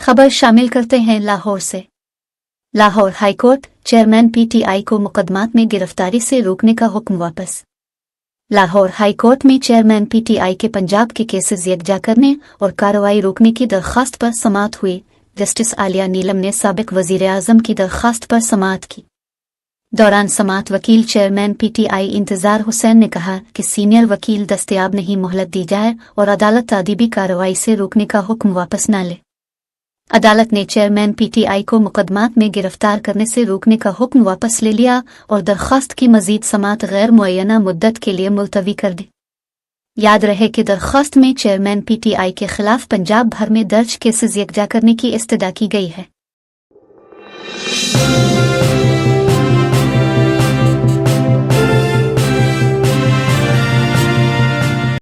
खबर शामिल करते हैं लाहौर से। लाहौर हाईकोर्ट चेयरमैन पीटीआई को मुकदमात में गिरफ्तारी से रोकने का हुक्म वापस। लाहौर हाईकोर्ट में चेयरमैन पीटीआई के पंजाब के केसेस यकजा करने और कार्रवाई रोकने की दरख्वास्त पर समाअत हुई। जस्टिस आलिया नीलम ने साबिक वजीर आजम की दरख्वास्त पर समाअत की। दौरान समाअत वकील चेयरमैन पीटीआई इंतजार हुसैन ने कहा कि सीनियर वकील दस्तयाब नहीं, मोहलत दी जाए और अदालत तादीबी कार्रवाई से रोकने का हुक्म वापस न ले। अदालत ने चेयरमैन पीटीआई को मुकदमात में गिरफ्तार करने से रोकने का हुक्म वापस ले लिया और दरख्वास्त की मजीद समाअत गैर मुअय्यना मुद्दत के लिए मुलतवी कर दी। याद रहे कि दरख्वास्त में चेयरमैन पीटीआई के खिलाफ पंजाब भर में दर्ज केसेस यकजा करने की इस्तदा की गई है।